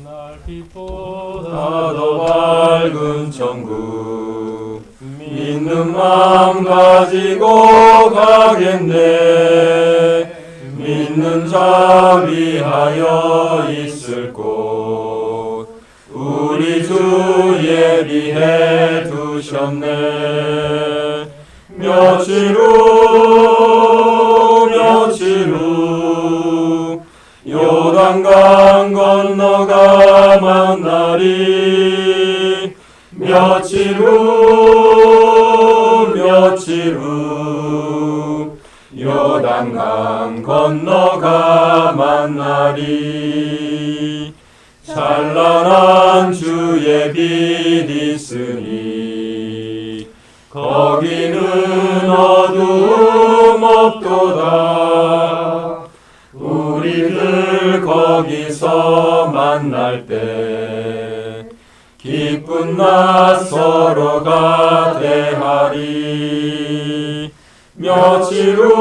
날빛보다 더 밝은 천국 믿는 마음 가지고 가겠네. 믿는 자 위하여 있을 곳 우리 주 예비해 두셨네. 며칠 후 요단강 건너가 만나리. 며칠 후 요단강 건너가 만나리. 찬란한 주의 빛 있으니 거기는 어두움 없도다. 우리들 거기서 만날 때 기쁜 낮 서로가 대하리. 며칠 후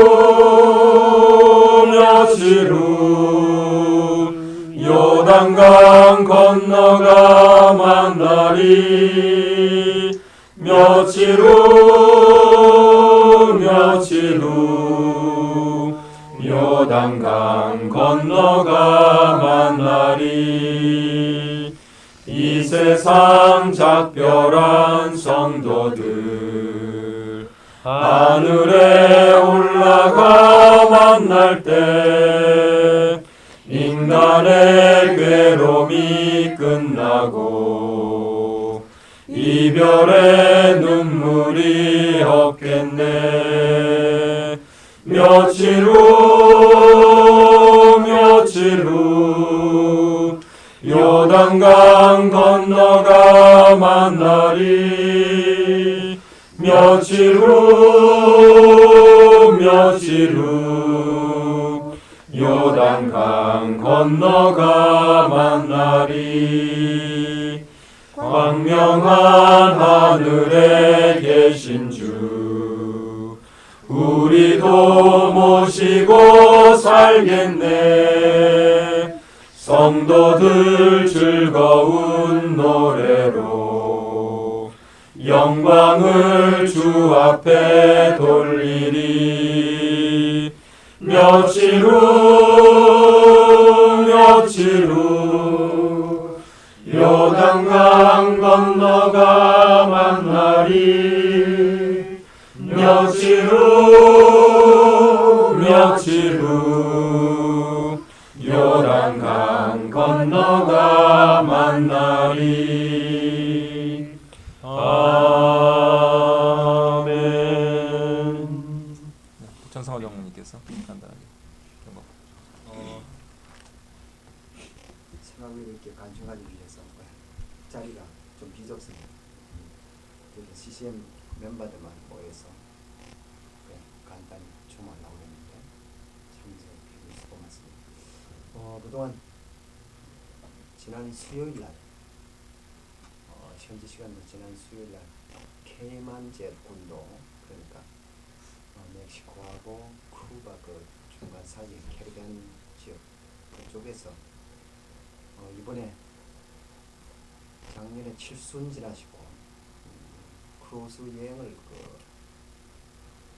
요단강 건너가 만나리. 며칠 후 요단강 건너가 만나리. 이 세상 작별한 성도들 하늘에 올라가 만날 때 인간의 괴로움이 끝나고 이별의 눈물이 없겠네. 며칠 후 요단강 건너가 만나리. 며칠 후 요단강 건너가 만나리. 광명한 하늘에 계신 주 우리도 모시고 살겠네. 성도들 즐거운 노래로 영광을 주 앞에 돌리리. 며칠 후 요단강 건너가 만나리. 며칠 후 요단강 건너가 만나리. 아멘. 전성화 경무님께서 간단하게 생각을 이렇게 간증하기 위해서 자리가 좀 비좁습니다. 그래서 CCM 멤버들만 모여서 간단히 춤하려고 했는데 참석해 주셔서 고맙습니다. 그동안 지난 수요일 날 현지 시간으로 지난 수요일 날 케이만제 군도 그러니까 멕시코하고 쿠바 그 중간 사이 캐리비안 지역 그쪽에서 이번에 작년에 칠순지나시고 크루즈 여행을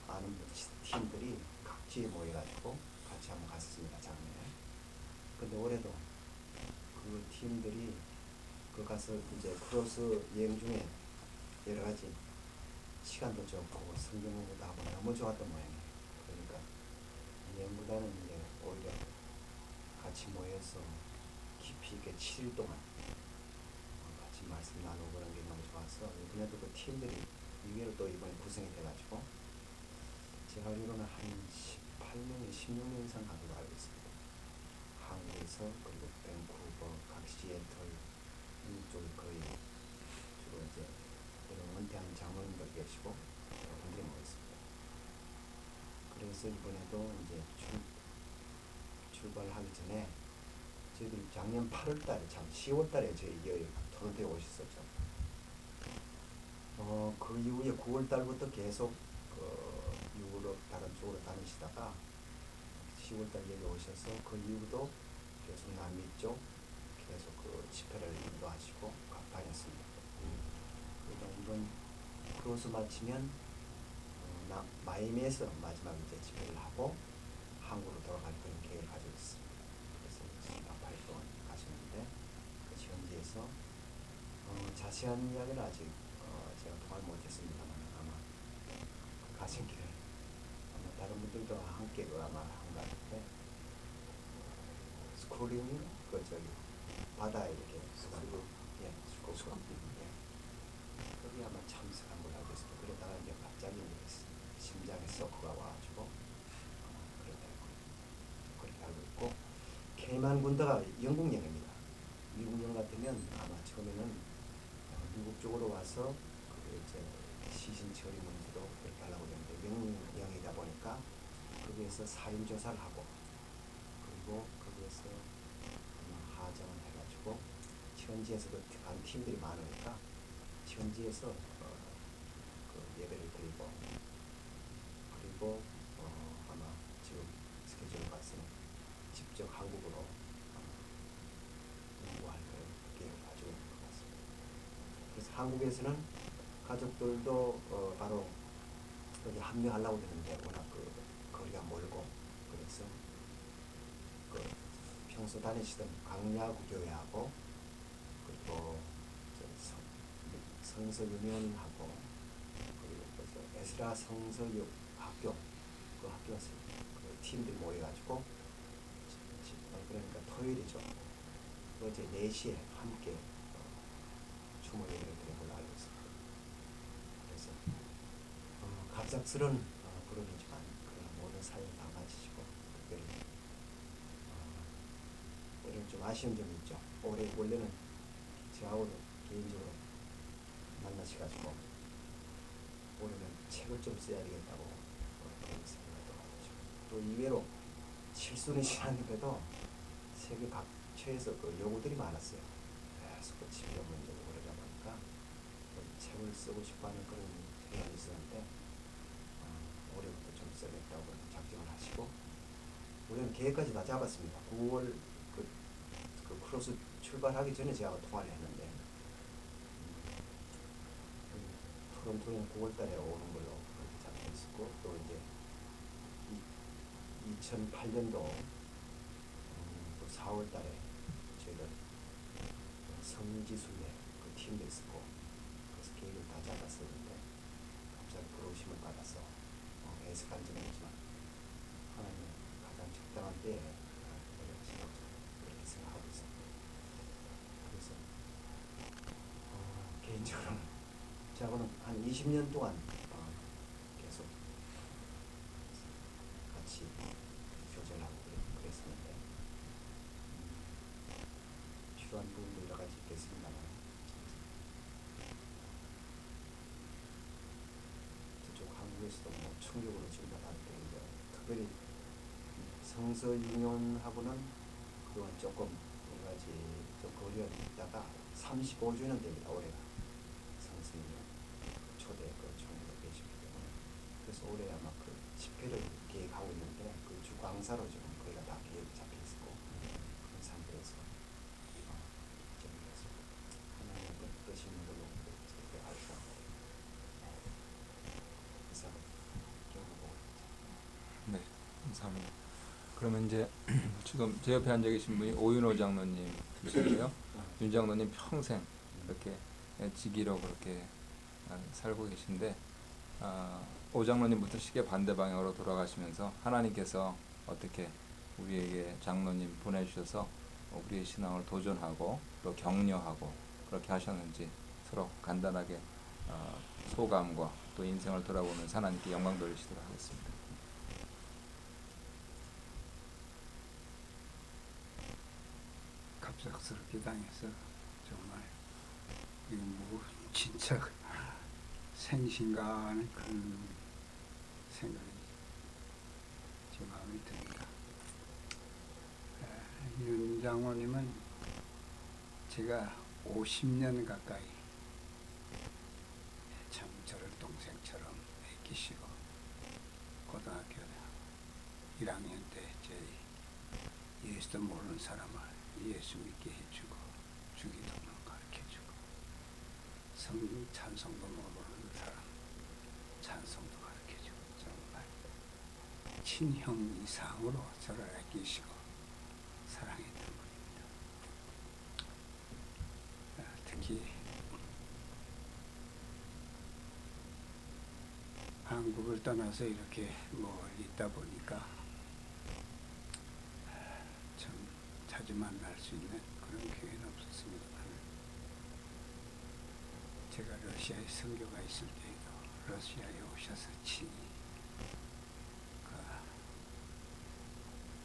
아는 팀들이 각지에 모여가지고 같이 한번 갔었습니다, 작년에. 근데 올해도 그 팀들이 가서 이제 크루즈 여행 중에 여러 가지 시간도 좋고 성경 공부도 하고 너무 좋았던 모양이에요. 그러니까 여행보다는 이제 오히려 같이 모여서 깊이 있게 7일 동안 같이 말씀 나누고 그런 게 너무 좋아서 이번에도 그 팀들이 의외로 또 이번에 구성이 돼가지고 제가 알기로는 한 18명, 16명 이상 간 걸로 알고 있습니다. 한국에서 그리고 밴쿠버, 각 시애틀 이쪽이 거의 주로 이제 은퇴한 장로님들 계시고 여러분들이 모였습니다. 그래서 이번에도 이제 출발하기 전에 저희들이 작년 8월달에 참 10월달에 저희 토론토에 오셨었죠. 그 이후에 9월달부터 계속 유럽 다른 쪽으로 다니시다가 10월달 여기 오셔서 그 이후도 계속 남미 쪽 계속 크루즈 마치면 마이애미에서 마지막 이제 집회를 하고 한국으로 돌아갈 그런 계획을 가지고 있습니다. 그래서 4박 8일 동안 가시는데 그 현지에서 자세한 이야기는 아직 제가 통화를 못했습니다만 아마 가신 길에 아마 다른 분들도 함께 아마 한 것 같은데 스크롤링 그 저기 바다에 이렇게 수고 예 수고 예 거기 아마 참석한 걸로 알고 있습니다. 그러다가 이제 갑자기 심장에 쇼크가 와가지고 그랬다고 그렇게 알고 있고 케이만 군대가 영국령입니다. 미국령 같으면 아마 처음에는 미국 쪽으로 와서 그 이제 시신 처리 문제도 그렇게 하려고 했는데 영국령이다 보니까 거기에서 사인 조사를 하고 그리고 거기에서 하정을 해가지고 현지에서 간 팀들이 많으니까 현지에서 그 예배를 드리고 그리고 아마 지금 스케줄을 봤으면 직접 한국으로 공부할 계획을 가지고 있는 것 같습니다. 그래서 한국에서는 가족들도 바로 여기 합류하려고 했는데 워낙 그 거리가 멀고 그래서 그 평소 다니시던 강야구교회하고 그리고 성서유년하고 그리고 또 에스라 성서학교 그 학교에서 그 팀들이 모여가지고 그러니까 토요일이죠. 어제 4시에 함께 추모 예배를 드린 걸로 알고 있습니다. 그래서 갑작스런 불운이지만 그런 모든 사연을 다 마치시고 특별히 올해는 좀 아쉬운 점이 있죠. 올해 원래는 저하고도 개인적으로 만나셔가지고 올해는 책을 좀 써야 되겠다고 그런 생각도 하죠. 또 이외로 7순위 지났는데도 세계 각처에서 그 요구들이 많았어요. 계속 그 치료 문제고 그러다 보니까 책을 쓰고 싶어하는 그런 생각이 있었는데 올해부터 좀 써야겠다고 작정을 하시고 올해는 계획까지 다 잡았습니다. 9월 그 크루즈 출발하기 전에 제가 통화를 했는데 토론토는 9월달에 오는 걸로 그렇게 잡혀 있었고 또 이제 2008년도 또 4월달에 저희들 성지순례 그 팀도 있었고 그래서 계획을 다 잡았었는데 갑자기 부르심을 받아서 애석한 점이 있지만 하나님 가장 적당한 때에 노력하시라고 그렇게 생각하고 있습니다. 그래서 개인적으로는 저하고는 한 20년 동안 계속 같이 교제하고 그랬었는데 필요한 부분도 여러 가지 있겠습니다만 저쪽 한국에서도 뭐 충격으로 지금 다 받을 때인데 특별히 성서유년하고는 그동안 조금 여러 가지 좀 거리가 있다가 35주년 됩니다. 올해가 성서유년 초대 그 총회가 계시기 때문에 그래서 올해 아마 그 집회를 계획하고 있는데 그 주광사로 지금 거기가 다 계획이 잡혀 있고 그런 상태에서 정리해서 하나님의 뜻이 있는 걸로 그렇게 알고 그래서 경험하고 네, 감사합니다. 그러면 이제 지금 제 옆에 앉아 계신 분이 오윤호 장로님이시고요. 윤 장로님 평생 그렇게 지기로 그렇게 살고 계신데 오 장로님부터 시계 반대 방향으로 돌아가시면서 하나님께서 어떻게 우리에게 장로님 보내주셔서 우리의 신앙을 도전하고 또 격려하고 그렇게 하셨는지 서로 간단하게 소감과 또 인생을 돌아보면서 하나님께 영광 돌리시도록 하겠습니다. 갑작스럽게 당해서 정말 이거 뭐 진짜 생신가 하는 그런 생각이 제 마음에 듭니다. 윤 장로님은 제가 50년 가까이 참 저를 동생처럼 아끼시고 고등학교 1학년 때 제 예수도 모르는 사람을 예수 믿게 해주고 주기도문 가르쳐주고 찬송도 모르는 사람 찬송도 가르쳐주고 정말 친형 이상으로 저를 아끼시고 사랑했던 분입니다. 특히 한국을 떠나서 이렇게 멀리 있다 보니까 참 자주 만날 수 있는 그런 기회는 없었습니다만, 제가 러시아에 선교가 있을 때에도 러시아에 오셔서 친히 그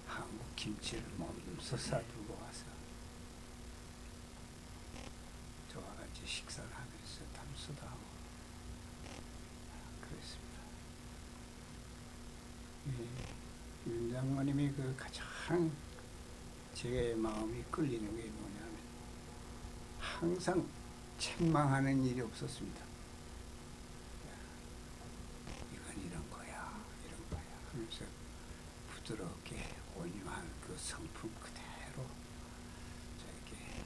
한국 김치를 몸소 싸들고 와서 저와 같이 식사를 하면서 담수도 하고 그랬습니다. 윤 장로님이 그 가장 제 마음이 끌리는 게 뭐냐면 항상 책망하는 일이 없었습니다. 이건 이런 거야 하면서 부드럽게 온유한 그 성품 그대로 저에게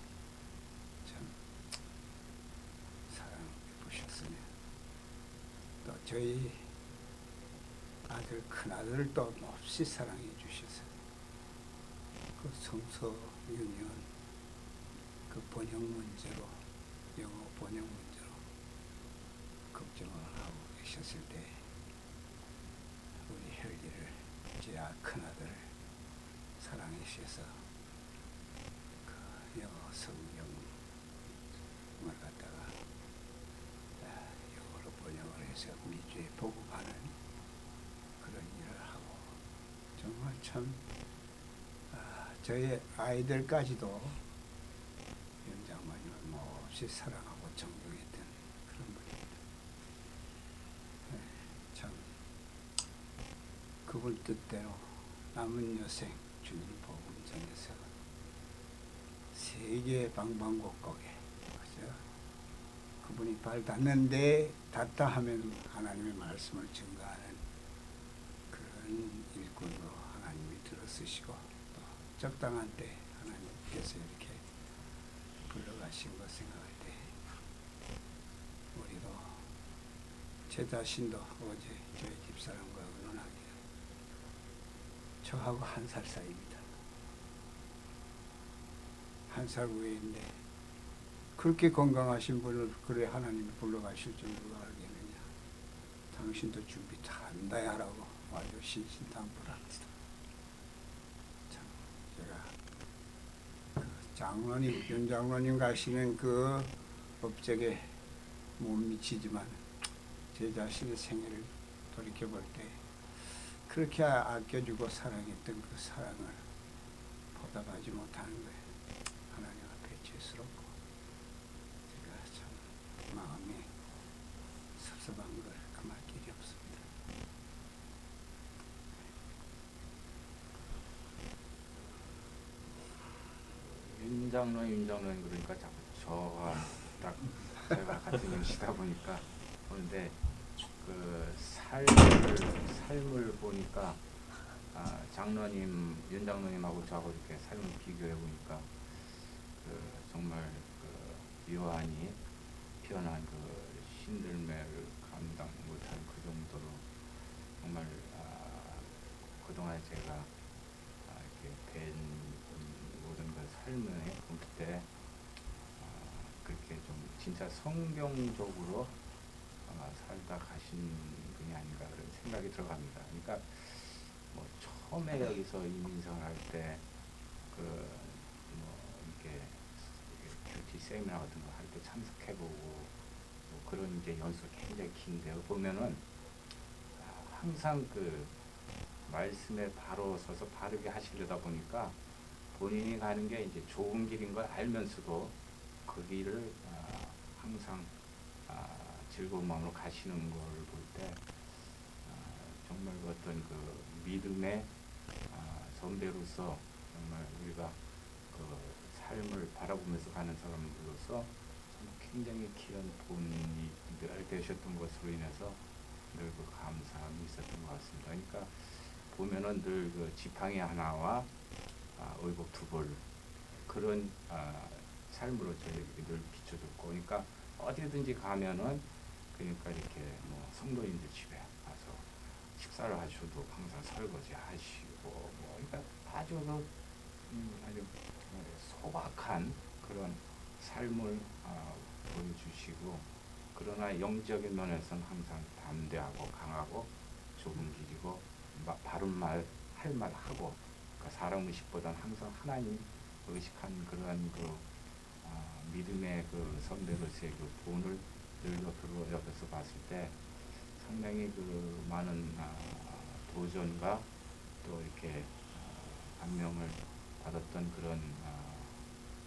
참 사랑을 베푸셨으면, 또 저희 아들, 큰아들을 또 몹시 사랑해 주셔서 그 성서 유년 그 번역 문제로, 영어 번역 문제로 걱정을 하고 계셨을 때 우리 혈기를, 제 큰아들을 사랑해 주셔서 그 영어 성경을 갖다가 영어로 번역을 해서 미주에 보고하는 그런 일을 하고, 정말 참 저희 아이들까지도 윤 장로님을 몹시 사랑하고 존경했던 그런 분입니다. 참 그분 뜻대로 남은 여생 주님 복음 전해서 세계 방방곡곡에, 그죠? 그분이 발 닿는데 닿다 하면 하나님의 말씀을 증거하는 그런 일꾼으로 하나님이 들어쓰시고, 또 적당한 때 하나님께서 이렇게 불러가신 것 생각할 때 우리도, 제 자신도 어제 저희 집사람과 의논하기를 저하고 1살 사이입니다. 1살 위인데 그렇게 건강하신 분을 그래 하나님이 불러가실 줄 누가 알겠느냐. 당신도 준비 다 한다 하라고 아주 신신당부합니다. 참 제가 그 장로님, 윤 장로님 가시는 그 업적에 못 미치지만 제 자신의 생애를 돌이켜볼 때 그렇게 아껴주고 사랑했던 그 사랑을 보답하지 못하는 거예요. 하나님 앞에 죄스럽고 제가 참 마음이 섭섭한 걸 그말 길이 없습니다. 윤 장로님 그러니까 자꾸 저가 딱 제가 같은 형시다 보니까 그런데 그 삶을 보니까 장로님, 윤 장로님하고 저하고 이렇게 삶을 비교해 보니까 그 정말 그 요한이 표현한 그 신들매를 감당 못할 그 정도로 정말 그동안 제가 이렇게 뵌 모든 그 삶을 볼 때 그렇게 좀 진짜 성경적으로 살다 가신 분이 아닌가 그런 생각이 들어갑니다. 그러니까 뭐 처음에 여기서 이민성을 할 때 그 뭐 이렇게 뷰티 세미나 같은 거 할 때 참석해보고 뭐 그런 이제 연수가 굉장히 긴데요. 보면은 항상 그 말씀에 바로 서서 바르게 하시려다 보니까 본인이 가는 게 이제 좋은 길인 걸 알면서도 그 길을 항상 즐거운 마음으로 가시는 걸 볼 때 정말 그 어떤 그 믿음의 선배로서 정말 우리가 그 삶을 바라보면서 가는 사람들로서 굉장히 귀한 본이 되셨던 것으로 인해서 늘 그 감사함이 있었던 것 같습니다. 그러니까 보면은 늘 그 지팡이 하나와 의복 2벌 그런 삶으로 저희들이 늘 비춰줬고, 그러니까 어디든지 가면은 그러니까 이렇게 뭐 성도님들 집에 가서 식사를 하셔도 항상 설거지 하시고 뭐 그러니까 아주 아주 소박한 그런 삶을 보여주시고 그러나 영적인 면에서는 항상 담대하고 강하고 좁은 길이고 바른 말 할 말 하고 그러니까 사람 의식보다는 항상 하나님 의식한 그러한 믿음의 그 선배로서의 그 본을 늘 옆에서 봤을 때 상당히 그 많은 도전과 또 이렇게 감명을 받았던 그런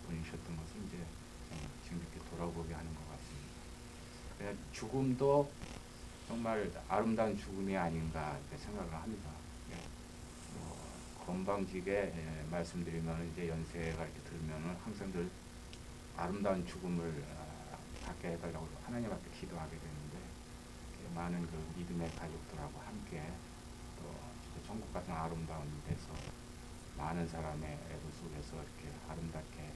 분이셨던 것을 이제 지금 이렇게 돌아보게 하는 것 같습니다. 그냥 죽음도 정말 아름다운 죽음이 아닌가 이렇게 생각을 합니다. 건방지게 말씀드리면 이제 연세가 이렇게 들면은 항상 늘 아름다운 죽음을 갖게 해달라고 하나님 앞에 기도하게 되는데 많은 그 믿음의 가족들하고 함께 또 진짜 천국 같은 아름다운 데서 많은 사람의 애도 속에서 이렇게 아름답게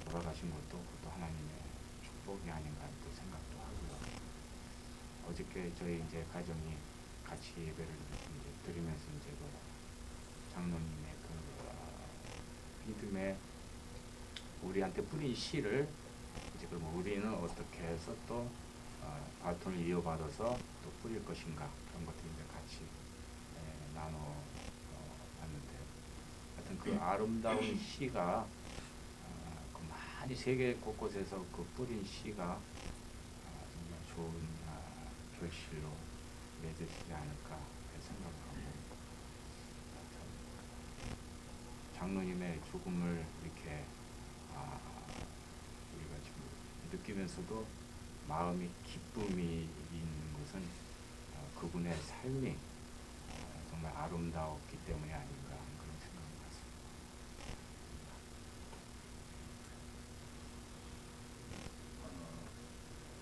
돌아가신 것도 그것도 하나님의 축복이 아닌가 또 생각도 하고요. 어저께 저희 이제 가정이 같이 예배를 이제 드리면서 이제 그 장로님의 그 믿음의 우리한테 뿌린 씨를 이제 그럼 우리는 어떻게 해서 또 바톤을 이어받아서 또 뿌릴 것인가 그런 것들 이제 같이 나눠 봤는데 하여튼 그 아름다운 씨가 그 많이 세계 곳곳에서 그 뿌린 씨가 정말 좋은 결실로 맺어지지 않을까 생각을 하고 장로님의 죽음을 이렇게 우리가 지금 느끼면서도 마음이 기쁨이 있는 것은 그분의 삶이 정말 아름다웠기 때문이 아닌가 그런 생각을 갖습니다.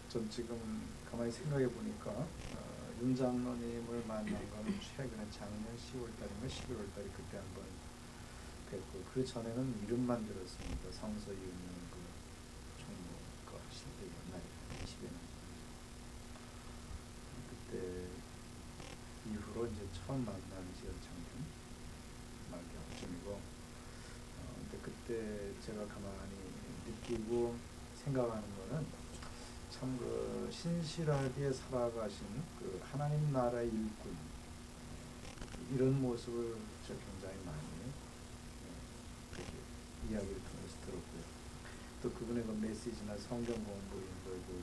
전 지금 가만히 생각해 보니까 윤 장로님을 만난 거는 최근에 작년 10월달인가 11월달에 그때 한번 뵙고 그 전에는 이름만 들었습니다. 성서 유명 그 총무과 시대 옛날에 20여 년 그때 이후로 이제 처음 만난 지가 작년 말경쯤이고 근데 그때 제가 가만히 느끼고 생각하는 거는 참 그 신실하게 살아가신 그 하나님 나라의 일꾼 이런 모습을 저 굉장히 많이 그렇게 이야기를 통해서 들었고요. 또 그분의 그 메시지나 성경 공부인 그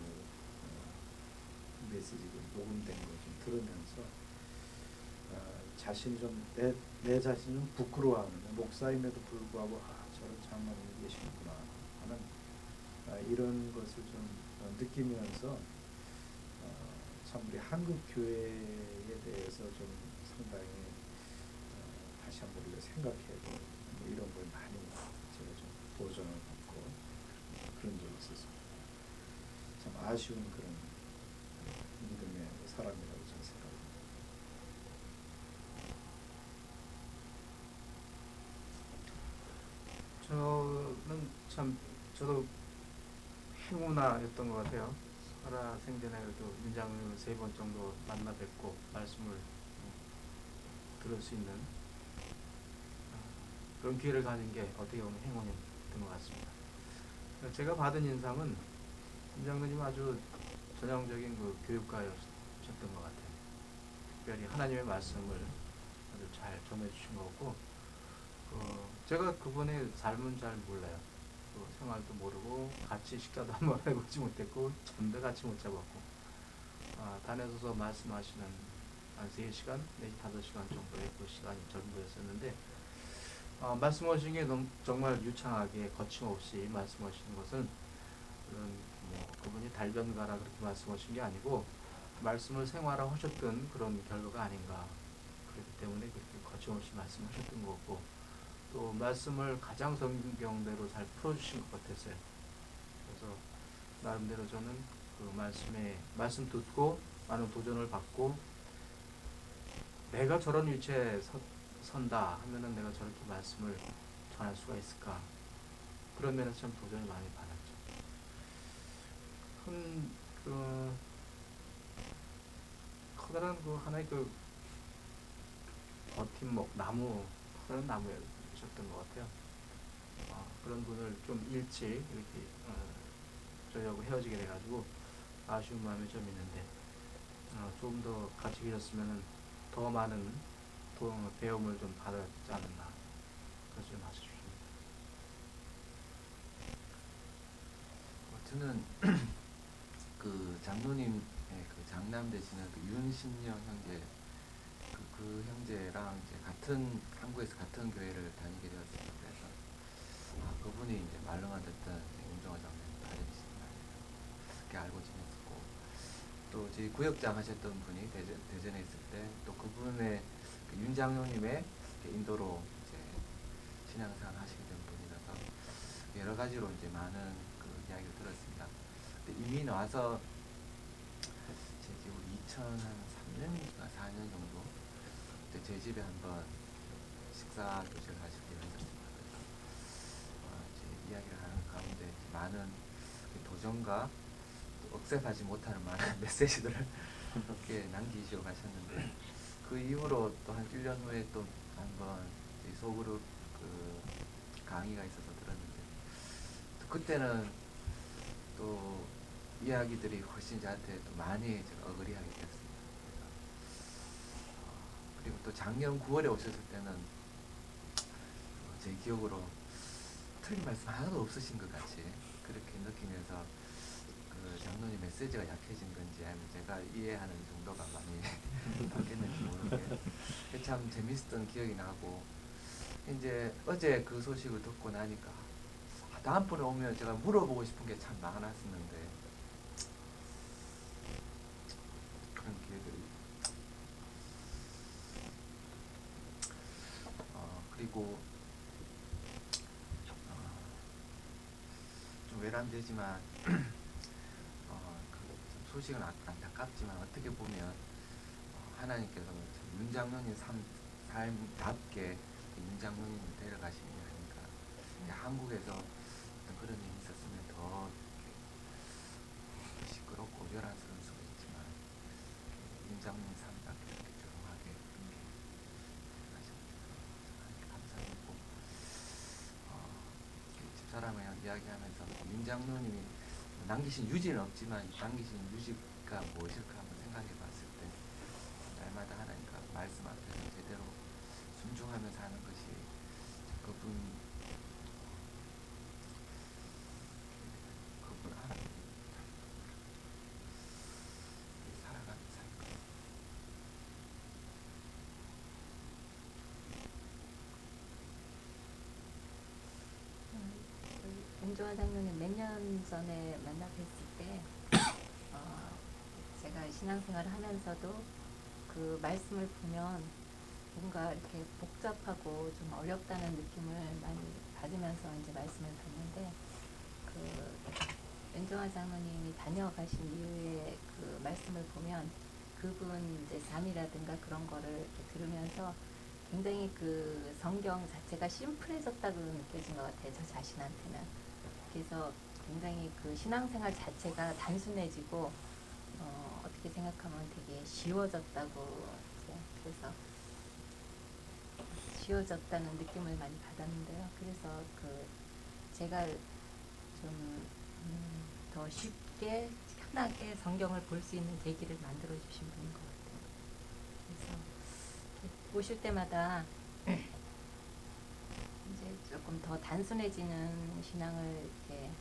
메시지 녹음된 거 좀 들으면서 자신이 좀 내 자신이 좀 부끄러워하는 목사임에도 불구하고 저런 장로님이 계시는구나 하는 이런 것을 좀 느끼면서 참 우리 한국 교회에 대해서 좀 상당히 다시 한번 우리가 생각해도 뭐 이런 걸 많이 제가 좀 도전을 받고 그런 적이 있었습니다. 참 아쉬운 그런 믿음의 사람이라고 저는 생각합니다. 저는 참 저도 행운아였던 것 같아요. 살아생전에도 윤장님을 3번 정도 만나 뵙고 말씀을 들을 수 있는 그런 기회를 가진 게 어떻게 보면 행운이었던 것 같습니다. 제가 받은 인상은 윤장로님 아주 전형적인 그 교육가였던 것 같아요. 특별히 하나님의 말씀을 아주 잘 전해주신 것 같고 제가 그분의 삶은 잘 몰라요. 생활도 모르고 같이 식사도 한번 해보지 못했고 잠도 같이 못 자봤고 단에서서 말씀하시는 한 3시간 내지 5시간 정도의 그 시간이 전부였었는데 말씀하신 게 정말 유창하게 거침없이 말씀하시는 것은 그런 그분이 달변가라 그렇게 말씀하신 게 아니고 말씀을 생활화하셨던 그런 결과가 아닌가 그렇기 때문에 그렇게 거침없이 말씀하셨던 거고 또 말씀을 가장 성경대로 잘 풀어주신 것 같았어요. 그래서 나름대로 저는 그 말씀 듣고 많은 도전을 받고 내가 저런 위치에 선다 하면은 내가 저렇게 말씀을 전할 수가 있을까 그런 면에서 참 도전을 많이 받았죠. 커다란 그 하나의 그 버팀목 나무 그런 나무였던 것 같아요. 그런 분을 좀 일찍 이렇게 저희하고 헤어지게 돼가지고 아쉬운 마음이 좀 있는데 좀 더 같이 계셨으면 더 많은 배움을 좀 받았지 않았나 그래서 좀 아쉽습니다. 저는 그 장로님의 그 장남 되시는 그 윤신영 형제 그 형제랑 이제 같은 한국에서 같은 교회를 다니게 되었습니다. 그래서 그분이 이제 말로만 듣던 윤정화 장로님 아들이시구나 그렇게 알고 지냈었고 또 저희 구역장 하셨던 분이 대전에 있을 때 또 그분의 그 윤 장로님의 인도로 이제 신앙생활 하시게 된 분이라서 여러 가지로 이제 많은 그 이야기를 들었습니다. 근데 이미 나와서 제 기억 2003년인가 4년 정도 그때 저희 집에 한번 식사 교제를 하실 때가 있었습니다. 그래서 이제 이야기를 하는 가운데 많은 도전과 또 억셉하지 못하는 많은 메시지들을 이렇게 남기시고 가셨는데 그 이후로 또 한 1년 후에 또 한번 소그룹 그 강의가 있어서 들었는데 또 그때는 또 이야기들이 훨씬 저한테 또 많이 제가 어그리하게 되었습니다. 그리고 또 작년 9월에 오셨을 때는 제 기억으로 틀린 말씀 하나도 없으신 것 같이 그렇게 느끼면서 그 장로님 메시지가 약해진 건지 아니면 제가 이해하는 정도가 많이 바뀌었는지 모르게 참 재밌었던 기억이 나고 이제 어제 그 소식을 듣고 나니까 다음번에 오면 제가 물어보고 싶은 게 참 많았었는데 그런 기회들이 그리고 좀 외람되지만 그 소식은 안타깝지만 어떻게 보면 하나님께서 윤 장로님 삶답게 윤 장로님을 데려가시는 게 아닌가. 한국에서 어떤 그런 일이 있었으면 더 시끄럽고 요란스러울 수가 있지만 윤 장로님 삶답게 이렇게 조용하게 이렇게 데려가셨습니다. 감사하고 집사람이랑 이야기하면서 윤 장로님이 남기신 유지는 없지만 남기신 유지가 무엇일까 한번 생각해 봤을 때 날마다 하나님과 말씀 앞에서 제대로 순종하며 사는 것이 그분 하나님 살아가는 삶. 윤정화 장로님 몇 년 전에 만나 뵀을 때 제가 신앙생활을 하면서도 그 말씀을 보면 뭔가 이렇게 복잡하고 좀 어렵다는 느낌을 많이 받으면서 이제 말씀을 봤는데 그 윤정화 장로님이 다녀가신 이후에 그 말씀을 보면 그분 이제 삶이라든가 그런 거를 이렇게 들으면서 굉장히 그 성경 자체가 심플해졌다고 느껴진 것 같아요. 저 자신한테는. 그래서 굉장히 그 신앙생활 자체가 단순해지고 어떻게 생각하면 되게 쉬워졌다고 이제 그래서 쉬워졌다는 느낌을 많이 받았는데요. 그래서 그 제가 좀 더 쉽게 편하게 성경을 볼 수 있는 계기를 만들어 주신 분인 것 같아요. 그래서 오실 때마다 이제 조금 더 단순해지는 신앙을 이렇게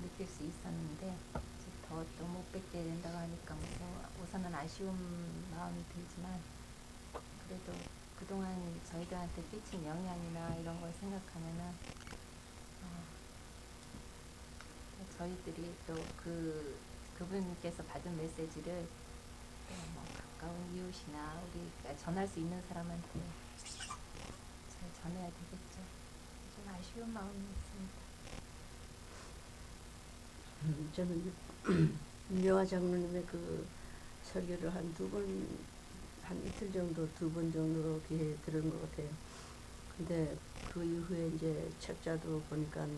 느낄 수 있었는데 더 또 못 뵙게 된다고 하니까 우선은 아쉬운 마음이 들지만 그래도 그동안 저희들한테 끼친 영향이나 이런 걸 생각하면은 저희들이 또 그분께서 받은 메시지를 뭐 가까운 이웃이나 우리가 전할 수 있는 사람한테 잘 전해야 되겠죠. 좀 아쉬운 마음이 있습니다. 저는 윤정화 장로님의 그 설교를 한 이틀 정도, 2번 정도 이렇게 들은 것 같아요. 근데 그 이후에 이제 책자도 보니까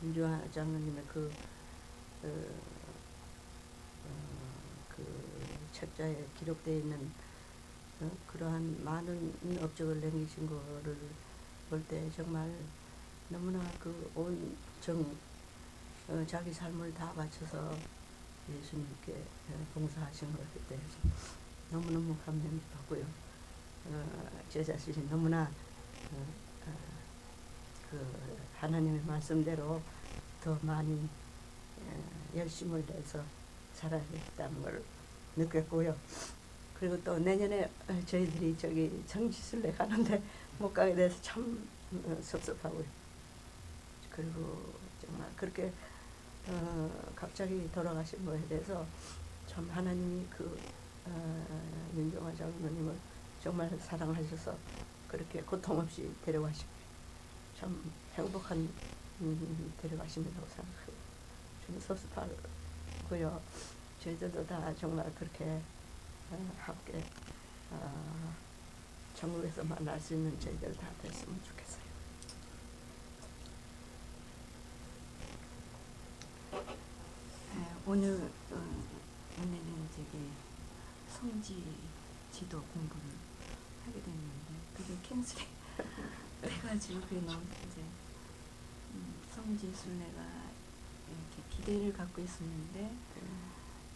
윤정화 장로님의 그 책자에 기록되어 있는 그러한 많은 업적을 남기신 거를 볼 때 정말 너무나 그 온 자기 삶을 다 바쳐서 예수님께 봉사하신 것에 대해서 너무너무 감명이 가고요. 제 자신이 너무나 그 하나님의 말씀대로 더 많이 열심을 내서 살아야겠다는 걸 느꼈고요. 그리고 또 내년에 저희들이 저기 정치순례 가는데 못 가게 돼서 참 섭섭하고요. 그리고 정말 그렇게 갑자기 돌아가신 거에 대해서 참 하나님이 그 윤정아 장로님을 정말 사랑하셔서 그렇게 고통 없이 데려가시고 참 행복한 데려가심이라고 생각하고 좀 섭섭하고요. 저희들도 다 정말 그렇게 함께 천국에서 만날 수 있는 저희들 다 됐으면 좋겠어요. 오늘 오늘은 저기 성지 지도 공부를 하게 됐는데 그게 캔슬이 돼가지고 그게 너무 이제 성지 순례가 이렇게 기대를 갖고 있었는데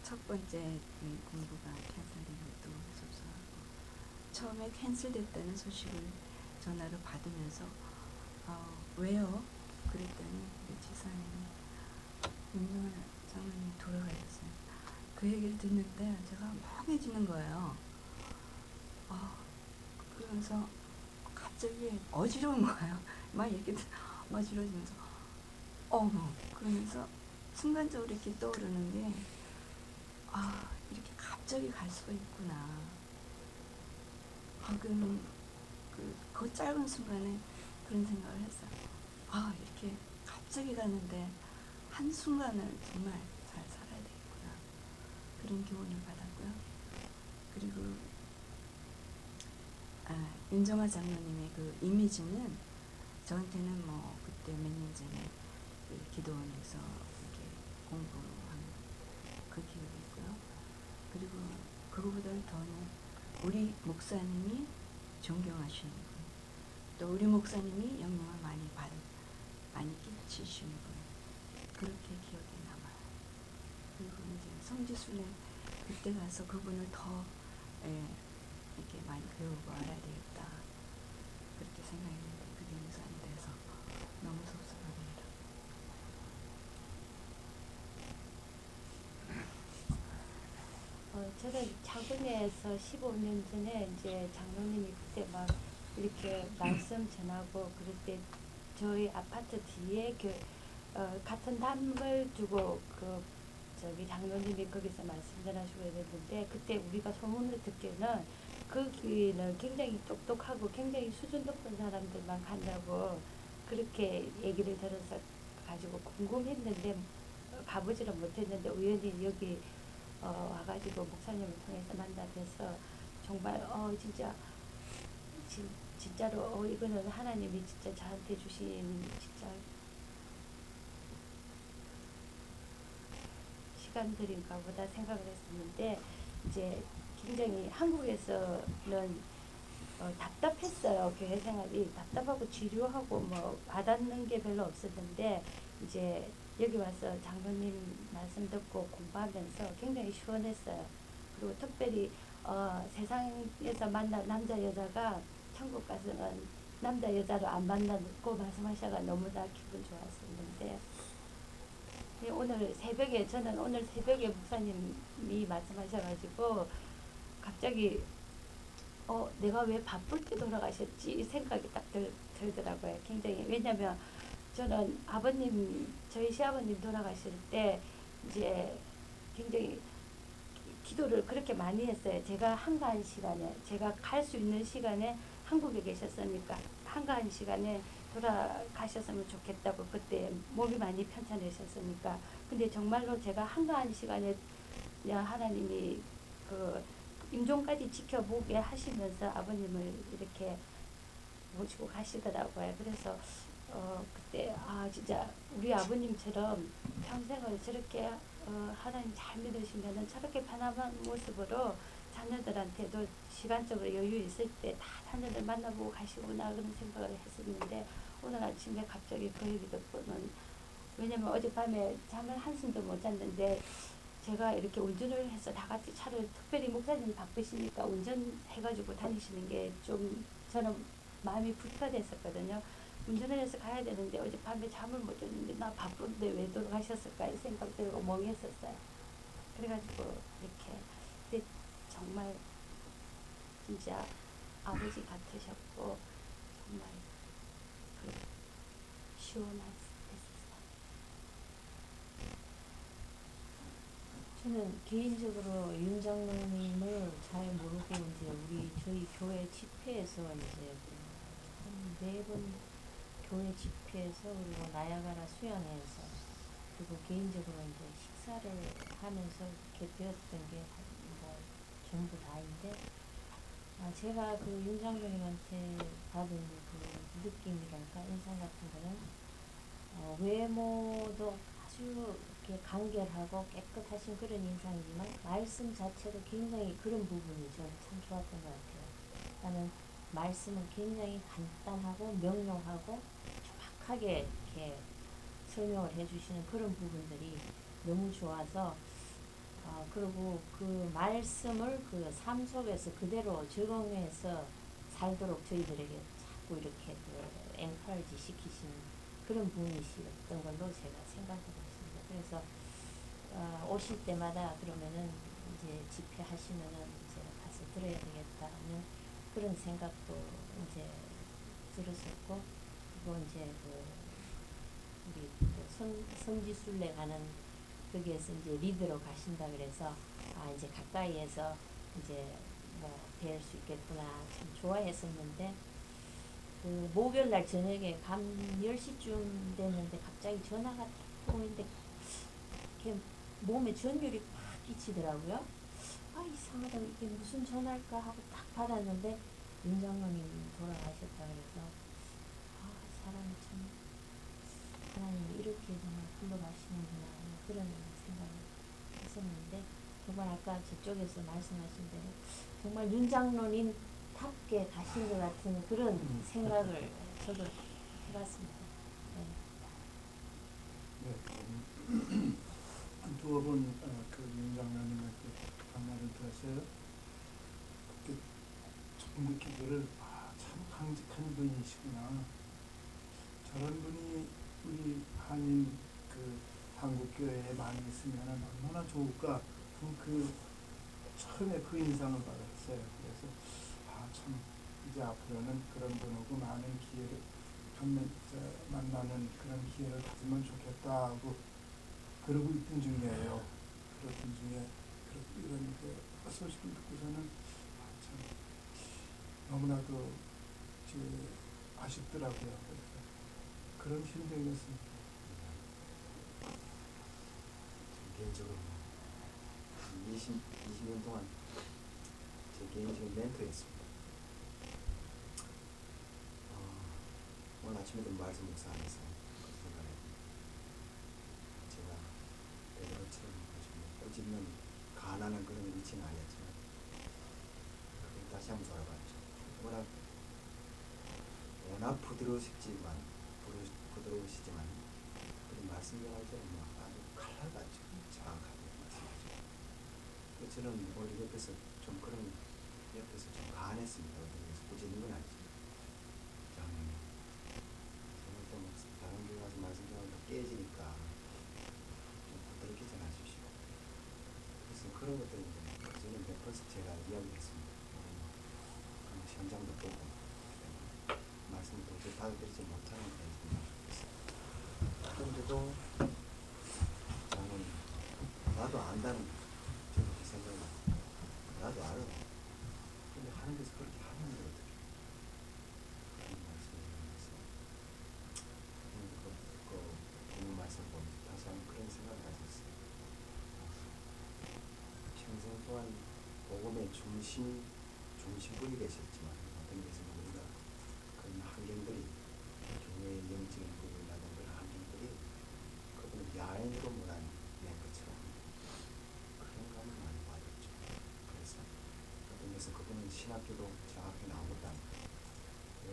첫 번째 공부가 캔슬된 것도 섭섭하고 처음에 캔슬됐다는 소식을 전화로 받으면서 왜요? 그랬더니 우리 지사님이 윤정아 장로님 돌아가셨어요. 그 얘기를 듣는데 제가 멍해지는 거예요. 그러면서 갑자기 어지러운 거예요. 막 이렇게 어지러지면서 어머 그러면서 순간적으로 이렇게 떠오르는 게 이렇게 갑자기 갈 수가 있구나. 그럼 그 짧은 순간에 그런 생각을 했어요. 이렇게 갑자기 가는데 한순간을 정말 잘 살아야 되겠구나. 그런 교훈을 받았고요. 그리고 윤정아 장로님의 그 이미지는 저한테는 뭐 그때 몇 년 전에 그 기도원에서 이렇게 공부한 그 기억이 있고요. 그리고 그거보다는 더는 우리 목사님이 존경하시는 분, 또 우리 목사님이 영향을 많이 끼치시는 분, 그렇게 기억에 남아요. 그리고 이제 성지순례 그때 가서 그분을 더 이렇게 많이 배우고 알아야 되겠다 그렇게 생각했는데 그게 무산이 돼서 너무 속상합니다. 저는 자군에서 15년 전에 이제 장로님이 그때 막 이렇게 말씀 전하고 그럴 때 저희 아파트 뒤에 같은 담을 두고 저기 장로님이 거기서 말씀 전하시고 이랬는데 그때 우리가 소문을 듣기는 거기는 굉장히 똑똑하고 굉장히 수준 높은 사람들만 간다고 그렇게 얘기를 들어서 가지고 궁금했는데 가보지는 못했는데 우연히 여기 와가지고 목사님을 통해서 만나뵈서 정말 진짜로 이거는 하나님이 진짜 저한테 주신 진짜 시간들인가 보다 생각을 했었는데 이제 굉장히 한국에서는 답답했어요. 교회 생활이 답답하고 지루하고 뭐 와닿는 게 별로 없었는데 이제 여기 와서 장로님 말씀 듣고 공부하면서 굉장히 시원했어요. 그리고 특별히 세상에서 만난 남자 여자가 천국 가서는 남자 여자로 안 만나고 말씀하셔가 너무나 기분 좋았었는데 저는 오늘 새벽에 목사님이 말씀하셔가지고 갑자기 내가 왜 바쁠 때 돌아가셨지 생각이 딱 들더라고요. 굉장히 왜냐면 저는 저희 시아버님 돌아가실 때 이제 굉장히 기도를 그렇게 많이 했어요. 제가 한가한 시간에 제가 갈 수 있는 시간에 한국에 계셨으니까 한가한 시간에 돌아가셨으면 좋겠다고 그때 몸이 많이 편찮으셨으니까 근데 정말로 제가 한가한 시간에 하나님이 임종까지 지켜보게 하시면서 아버님을 이렇게 모시고 가시더라고요. 그래서 그때 진짜 우리 아버님처럼 평생을 저렇게 하나님 잘 믿으시면은 저렇게 편안한 모습으로 자녀들한테도 시간적으로 여유 있을 때 다 자녀들 만나보고 가시구나 그런 생각을 했었는데 오늘 아침에 갑자기 그 얘기 듣고는 왜냐면 어젯밤에 잠을 한숨도 못 잤는데 제가 이렇게 운전을 해서 다 같이 차를 특별히 목사님이 바쁘시니까 운전해가지고 다니시는 게 좀 저는 마음이 불편했었거든요. 운전을 해서 가야 되는데 어젯밤에 잠을 못 잤는데 나 바쁜데 왜 돌아가셨을까 이 생각 들고 멍했었어요. 그래가지고 이렇게 근데 정말 진짜 아버지 같으셨고 정말 그 시원했었어요. 저는 개인적으로 윤 장로님을 잘 모르고 이제 우리 저희 교회 집회에서 이제 한 4번 교회 집회에서 그리고 나야가라 수양회에서 그리고 개인적으로 이제 식사를 하면서 이렇게 배웠던 게 뭐 전부 다인데 제가 그 윤 장로님한테 받은 그 느낌이랄까 인상 같은 거는 외모도 아주 이렇게 간결하고 깨끗하신 그런 인상이지만 말씀 자체도 굉장히 그런 부분이 저는 참 좋았던 것 같아요. 나는 말씀은 굉장히 간단하고 명료하고 정확하게 이렇게 설명을 해주시는 그런 부분들이 너무 좋아서 그리고 그 말씀을 그 삶 속에서 그대로 적용해서 살도록 저희들에게 자꾸 이렇게 그 엔커리지 시키시는 그런 분이셨던 걸로 제가 생각하고 있습니다. 그래서 오실 때마다 그러면은 이제 집회하시면은 이제 가서 들어야 되겠다는 그런 생각도 이제 들었었고 그리고 이제 그 우리 성지순례 가는 거기에서 이제 리드로 가신다 그래서 이제 가까이에서 이제 뭐 뵐 수 있겠구나 참 좋아했었는데 그 목요일날 저녁에 밤 10시쯤 됐는데 갑자기 전화가 딱 오는데 이렇게 몸에 전율이 팍 끼치더라고요. 이상하다 이게 무슨 전화일까 하고 딱 받았는데 윤 장로님 돌아가셨다 그래서 사람이 참 하나님이 이렇게 정말 불러가시는구나 그런 생각을 했었는데 정말 아까 저쪽에서 말씀하신 대로 정말 윤 장로님 답게 가신 것 같은 그런 생각을 저도 해봤습니다. 네. 두어 번 그 윤 장로님한테 방문을 들었어요. 그때 처음 느끼기를 참 강직한 분이시구나. 저런 분이 우리 한인 그 한국교회에 많이 있으면 얼마나 좋을까. 그 처음에 그 인상을 받았어요. 그래서 참 이제 앞으로는 그런 분하고 많은 기회를 만나는 그런 기회를 가지면 좋겠다 하고 그러고 있던 중이에요. 그러던 중에 이런 소식을 듣고서는 참 너무나도 아쉽더라고요. 그래서 그런 심정이었습니다. 개인적으로 20년 동안 제 개인적인 멘토였습니다. 오늘 아침에도 말씀 묵상하면서 그 생각을 했는데 제가 베드로처럼 꼬집는 가난한 그런 위치는 아니었지만 다시 한번 돌아봤죠. 워낙 부드러우시지만 그런 말씀 전할때는 아주 칼날같이 정확하게 말씀하죠. 저는 오늘 옆에서 좀 가안했습니다. 어디서 꾸짖는 건 아니지만 장로님 저는 또 다른 교회 가서 말씀 전하면 깨지니까 좀 부드럽게 전하십시오. 그래서 그런 것들을 저는 몇 번씩 제가 이야기했습니다. 현장도 보고 말씀을 도저히 받아들이지 못하는 그런 생각을 했어요. 그런데도 저는 나도 안다는 생각이 나도 알아. 근데 하는 데서 그렇게 하면 어떡해. 그런 말씀을 하면서 오늘 말씀을 보면서 다시 한번 그런 생각을 가졌어요. 평생 동안 복음의 중심분이 되셨지만 어떤 것은 우리가 그런 환경들이 교회의 영적인 부분이라든 그런 환경들이 그분을 야인으로 몰아낸 것처럼 신학교도 정확하게 나온 것도 아니고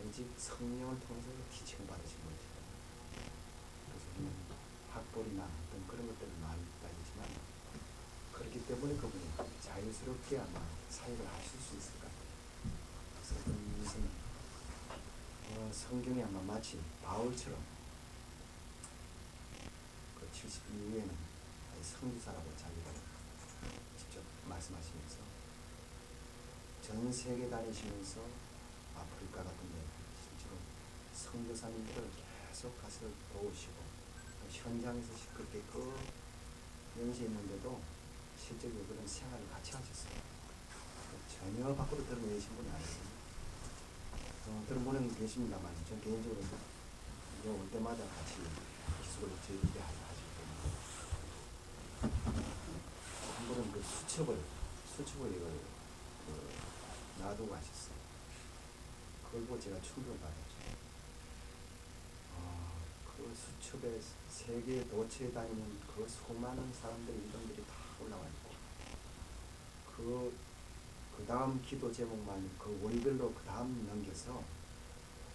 오직 성령을 통해서 티칭을 받으신 거죠. 그래서 우리는 학벌이나 어떤 그런 것들을 많이 따지지만 그렇기 때문에 그분이 자유스럽게 아마 사역을 하실 수 있을 것 같아요. 그래서 어떤 것은 성경이 아마 마치 바울처럼 그 70 이후에는 성주사라고 자기가 직접 말씀하시면서 전 세계 다니시면서 아프리카 같은 데 실제로 선교사님들을 계속 가서 도우시고 현장에서 그렇게 연세 있는데도 실제로 그런 생활을 같이 하셨어요. 전혀 밖으로 드러내신 분이 아니거든요. 그런 분은 계십니다만 전 개인적으로 올 때마다 같이 기술을 제대로 하시기 때문에 한 분은 그 수첩을 이걸 놔두고 가셨어요. 그걸 보고 제가 충격을 받았죠. 그 수첩에 세계 도처에 다니는 그 수많은 사람들의 이름들이 다 올라와 있고 그 다음 기도 제목만 그 월별로 그 다음 넘겨서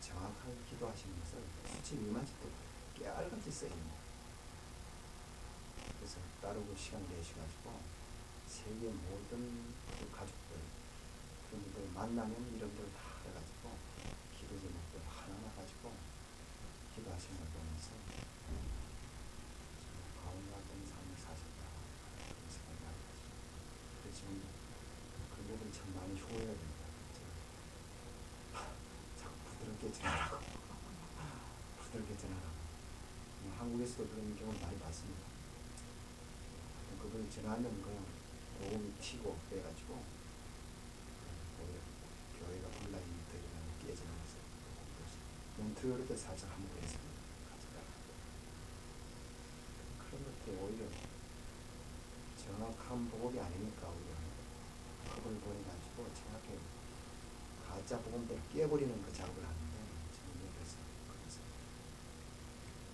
정확하게 기도하시는 것을 수첩 이만치도 깨알같이 써있는 거예요. 그래서 따르고 시간 내셔가지고 세계 모든 그 가족들 그런 분들 만나면 이름들을 다 해가지고 기도 제목들 하나하나 가지고 기도하시는 걸 보면서 가운데 같은 삶을 사셨다 그런 생각이 나요. 그래서 지금 그 부분이 참 많이 후회가 됩니다. 자꾸 부드럽게 전하라고 부드럽게 전하라고 한국에서도 그런 경우를 많이 봤습니다. 그분이 전하면 그냥 고음이 튀고 그래가지고 오히려 교회가 혼란이 되거나 깨지는 것을 몬트리올도 살짝 한번 그랬습니다. 그런 것들이 오히려 정확한 복음이 아니니까 오히려 그걸 보내가지고 정확하게 가짜 복음들을 깨버리는 그 작업을 하는데 저는 옆에서 그래서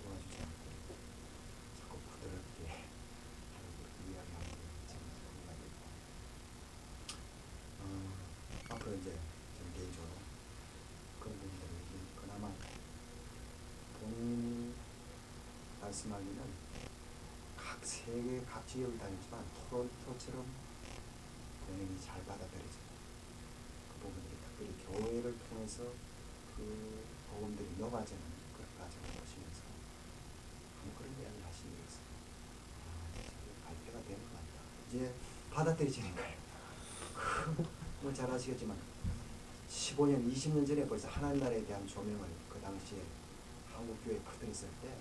도와주지 않고 자꾸 부드럽게 이야기하는 게 정말 공감이 되고 앞으로 이제 좀 개인적으로 그런 부분들을 그나마 본인이 말씀하기는 각 세계 각 지역을 다니지만 토론토처럼 본인이 잘 받아들여져요. 그 부분들이 특별히 교회를 통해서 그 복음들이 녹아지는 그런 과정을 보시면서 그런 이야기를 하시는 게 있어요. 갈 때가 되는 것 같다. 이제 받아들여지니까요. 뭐 잘 아시겠지만 15년, 20년 전에 벌써 하나님 나라에 대한 조명을 그 당시에 한국 교회에 퍼뜨렸을 때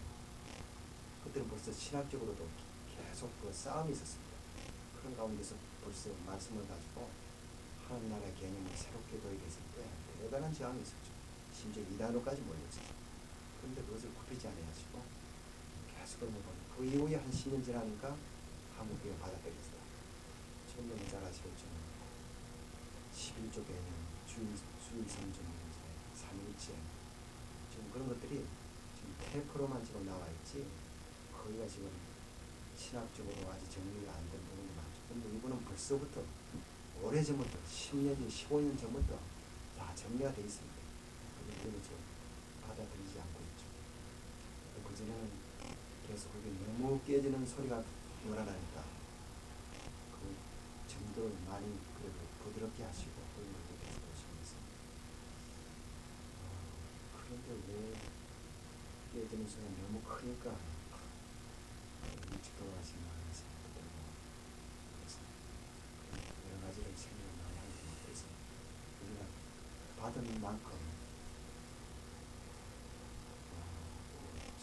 그때는 벌써 신학적으로도 계속 그 싸움이 있었습니다. 그런 가운데서 벌써 말씀을 가지고 하나님 나라의 개념을 새롭게 도입했을 때 대단한 저항이 있었죠. 심지어 이단으로까지 몰렸어요. 그런데 그것을 굽히지 않으시고 계속 그런 걸 보면 그 이후에 한 10년 지나니까 한국 교회가 받아들였어요. 지금 너무 잘 아시겠지만 11조 개념, 주일 성전, 삼일체 지금 그런 것들이 지금 테이프로만 지금 나와 있지 거기가 지금 신학적으로 아직 정리가 안 된 부분이 많죠. 근데 이분은 벌써부터 오래전부터 10년 전, 15년 전부터 다 정리가 되어 있습니다. 근데 이거는 지금 받아들이지 않고 있죠. 그전에는 계속 그게 너무 깨지는 소리가 늘어나니까 그 정도를 많이 그래도 부드럽게 하시고 그런 걸 계속 보시면서 그런데 왜 깨지는 소리가 너무 크니까 일찍 돌아가신 마음이 생각도 들고 그래서 여러 가지를 생각을 많이 하게 되고 그래서 우리가 받은 만큼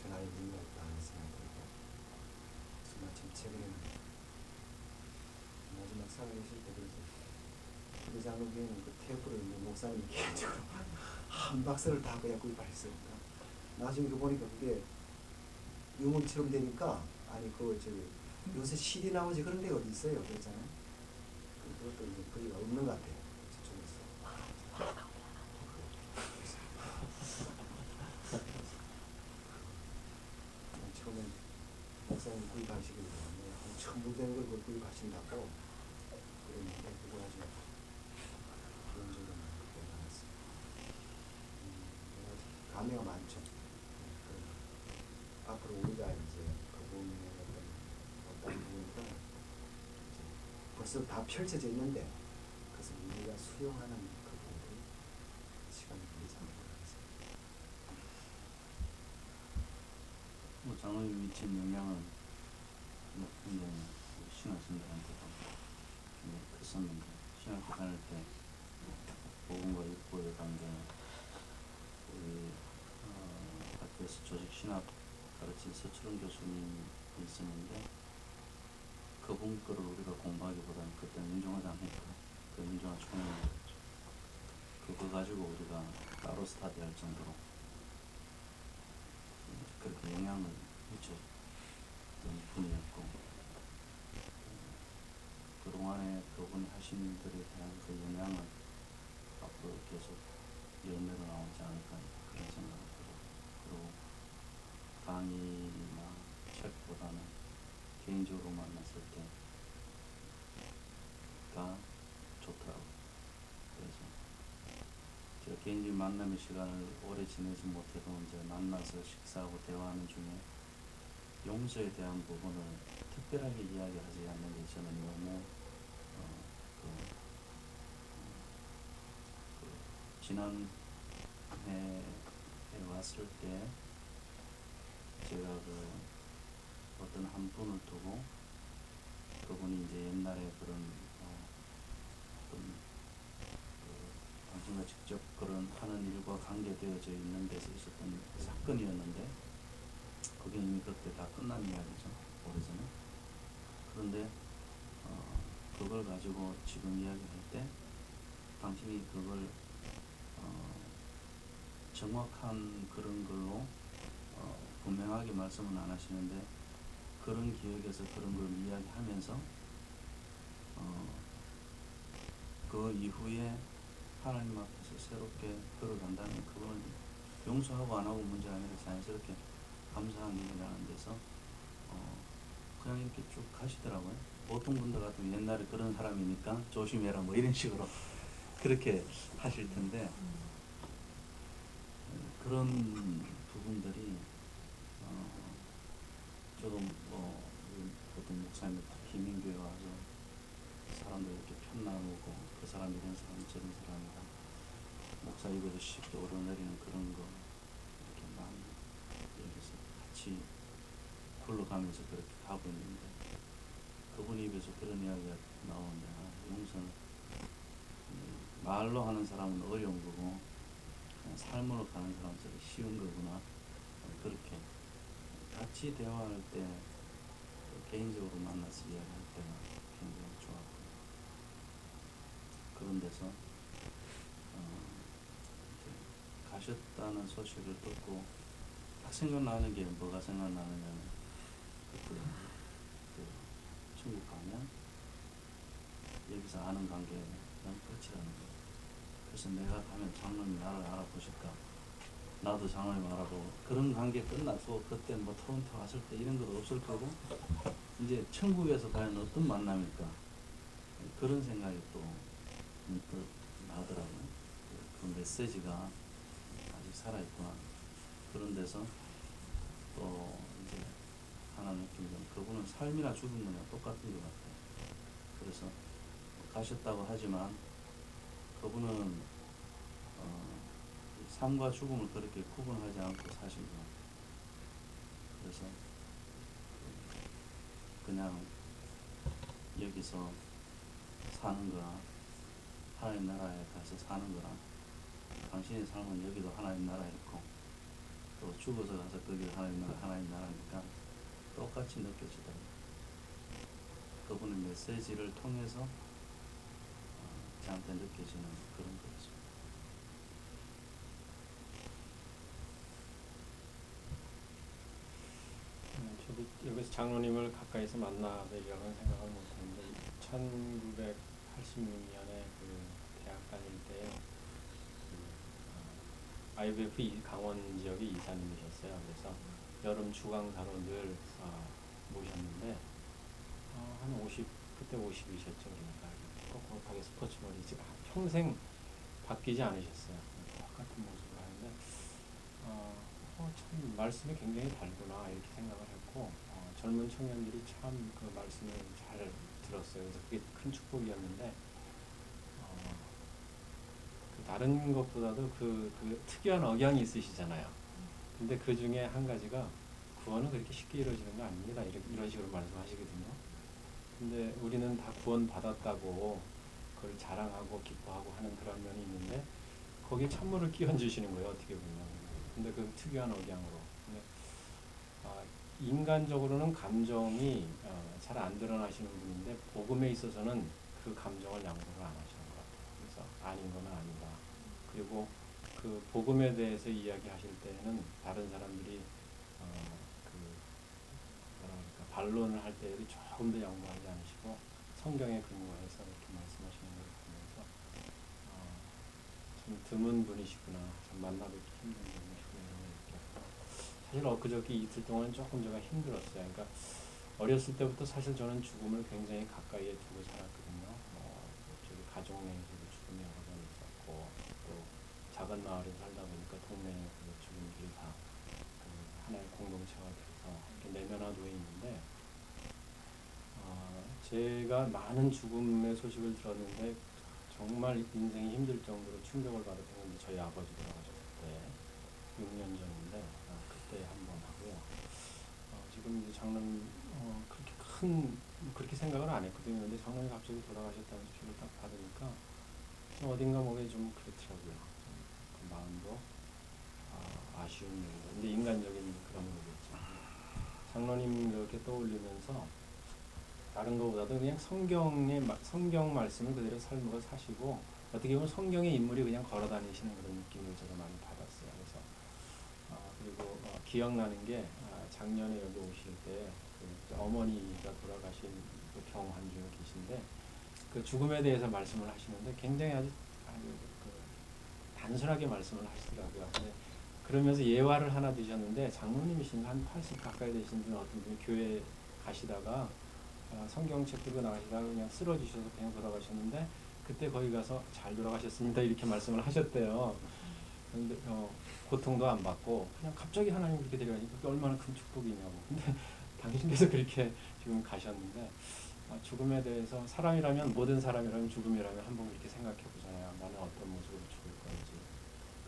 전할 의미가 있다는 생각이 들고 마침 최근에는 마지막 살아계실 때 그래서 우리 장로교회는 그 테이프로 있는 목사님이 개인적으로 한 박스를 다 그냥 구입하셨으니까 나중에 그 보니까 그게 유물처럼 되니까 아니 저기 요새 CD 나오지 그런 데가 어디 있어요 그랬잖아요. 그것도 이제 거기가 없는 것 같아요 저쪽에서. 처음엔 목사님 구입하시길래 첨부된 걸 구입하신다고 그랬는데 그거 아주 기본적으로 감회가 많죠. 앞으로 우리가 이제 그분의 어떤 부분들은 이제 벌써 다 펼쳐져 있는데 그것을 우리가 수용하는 그 부분이 시간이 걸리지 않을 것 같습니다. 뭐 장로님이 미친 영향은 뭐 굉장히 신학생들한테도 굉장히 컸었는데 신학교 다닐 때 복음과 육보의 관계 우리 학교에서 조직 신학 가르친 서철원 교수님이 있었는데 그분 거를 우리가 공부하기보다는 그때 민중화장이니까 그 민중화 총회였죠. 그거 가지고 우리가 따로 스타디할 정도로 그렇게 영향을 미쳤던 분이었고 그동안에 그분이 하신 일들에 대한 그 영향을 앞으로 계속 열매로 나오지 않을까 그런 생각을 들어요. 그리고 강의나 책보다는 개인적으로 만났을 때가 좋더라고요. 그래서 제가 개인적인 만남의 시간을 오래 지내지 못해도 이제 만나서 식사하고 대화하는 중에 용서에 대한 부분을 특별하게 이야기하지 않는 게 저는 너무 지난해에 왔을 때 제가 어떤 한 분을 두고 그분이 이제 옛날에 그런 당신과 직접 그런 하는 일과 관계되어져 있는 데서 있었던 사건이었는데 그게 이미 그때 다 끝난 이야기죠. 오래전에. 그런데 그걸 가지고 지금 이야기할 때 당신이 그걸 정확한 그런 걸로 분명하게 말씀은 안 하시는데 그런 기억에서 그런 걸 이야기하면서 그 이후에 하나님 앞에서 새롭게 걸어간다면 그거는 용서하고 안 하고 문제가 아니라 자연스럽게 감사한 일이라는 데서 그냥 이렇게 쭉 가시더라고요. 보통 분들 같으면 옛날에 그런 사람이니까 조심해라 뭐 이런 식으로 그렇게 하실 텐데 그런 부분들이 조금 보통 목사님 김인교에 와서 사람들 이렇게 편 나누고 그 사람 이런 사람 저런 사람이다 목사 입에서 쉽게 오르내리는 그런 거 이렇게 많이 여기서 같이 굴러가면서 그렇게 가고 있는데 그분 입에서 그런 이야기가 나오는데 용서는 말로 하는 사람은 어려운 거고 그냥 삶으로 가는 사람은 쉬운 거구나 그렇게 같이 대화할 때 개인적으로 만나서 이야기할 때가 굉장히 좋았고 그런 데서 가셨다는 소식을 듣고 딱 생각나는 게 뭐가 생각나느냐면 그 천국 가면 여기서 아는 관계는 끝이라는 거예요. 그래서 내가 가면 장로님 나를 알아보실까 나도 장로님 알아보고 그런 관계 끝나고 그때 뭐 토론토 왔을 때 이런 것도 없을 거고 이제 천국에서 과연 어떤 만남일까 그런 생각이 또 문득 나더라고요. 그 메시지가 아직 살아있구나 그런 데서 또 이제 하나 느낀 건 그분은 삶이나 죽음이나 똑같은 것 같아요. 그래서 가셨다고 하지만 그분은 삶과 죽음을 그렇게 구분하지 않고 사신 것 같아요. 그래서 그냥 여기서 사는 거랑 하나님 나라에 가서 사는 거랑 당신의 삶은 여기도 하나님 나라에 있고 또 죽어서 가서 거기도 하나님 나라니까 똑같이 느껴지더라고요. 그분의 메시지를 통해서 저한테 느껴지는 그런 거죠. 저도 여기서 장로님을 가까이서 만나뵈려고 생각을 못했는데 1986년에 그 대학 다닐 때요. IBF 강원 지역의 이사님이셨어요. 그래서 여름 주강사로 늘 모셨는데 한 50, 그때 50이셨죠. 그러니까 꼿꼿하게 스포츠머리 지금 평생 바뀌지 않으셨어요. 똑같은 모습을 하는데 참 말씀이 굉장히 달구나 이렇게 생각을 했고 젊은 청년들이 참 그 말씀을 잘 들었어요. 그래서 그게 큰 축복이었는데 그 다른 것보다도 그 특이한 억양이 있으시잖아요. 근데 그 중에 한 가지가 구원은 그렇게 쉽게 이루어지는 거 아닙니다. 이런 식으로 말씀하시거든요. 근데 우리는 다 구원 받았다고 그걸 자랑하고 기뻐하고 하는 그런 면이 있는데 거기에 찬물을 끼얹으시는 거예요. 어떻게 보면. 근데 그 특이한 억양으로. 근데 인간적으로는 감정이 잘 안 드러나시는 분인데 복음에 있어서는 그 감정을 양보를 안 하시는 것 같아요. 그래서 아닌 건 아니다. 그리고 그 복음에 대해서 이야기하실 때는 다른 사람들이 그 뭐라 그럴까 반론을 할 때에도 조금 더 양보하지 않으시고 성경에 근거해서 이렇게 말씀하시는 걸 보면서 참 드문 분이시구나. 참 만나뵙기 힘든 분이시구나 이런 걸 느꼈고 사실 엊그저께 이틀 동안 조금 제가 힘들었어요. 그러니까 어렸을 때부터 사실 저는 죽음을 굉장히 가까이에 두고 살았거든요. 저기 가족 내에서도 죽음이 여러 번 있었고 또 작은 마을에 살다 보니까 동네에 그 죽음들이 다 그 하나의 공동체가 돼서 이렇게 내면화되어 있는데 제가 많은 죽음의 소식을 들었는데 정말 인생이 힘들 정도로 충격을 받았던 건 저희 아버지 돌아가셨을 때 6년 전인데 그때 한 번 하고요. 지금 이제 장로님 그렇게 그렇게 생각을 안 했거든요. 근데 장로님이 갑자기 돌아가셨다는 소식을 딱 받으니까 좀 어딘가 목에 좀 그렇더라고요. 그 마음도 아쉬운 면도. 근데 인간적인 그런 거겠죠. 장로님 이렇게 떠올리면서 다른 것보다도 그냥 성경 말씀을 그대로 삶으로 사시고 어떻게 보면 성경의 인물이 그냥 걸어다니시는 그런 느낌을 제가 많이 받았어요. 그래서 그리고 기억나는 게 작년에 여기 오실 때 그 어머니가 돌아가신 그 병환 중에 계신데 그 죽음에 대해서 말씀을 하시는데 굉장히 아주 그 단순하게 말씀을 하시더라고요. 근데 그러면서 예화를 하나 드셨는데 장로님이신가 한 80 가까이 되신 분 어떤 분이 교회 가시다가 성경책 들고 나가시다가 그냥 쓰러지셔서 그냥 돌아가셨는데 그때 거기 가서 잘 돌아가셨습니다 이렇게 말씀을 하셨대요. 그런데 고통도 안 받고 그냥 갑자기 하나님 그렇게 데려가니까 그게 얼마나 큰 축복이냐고. 근데 당신께서 그렇게 지금 가셨는데 죽음에 대해서 사람이라면 모든 사람이라면 죽음이라면 한번 이렇게 생각해 보잖아요. 나는 어떤 모습으로 죽을 건지.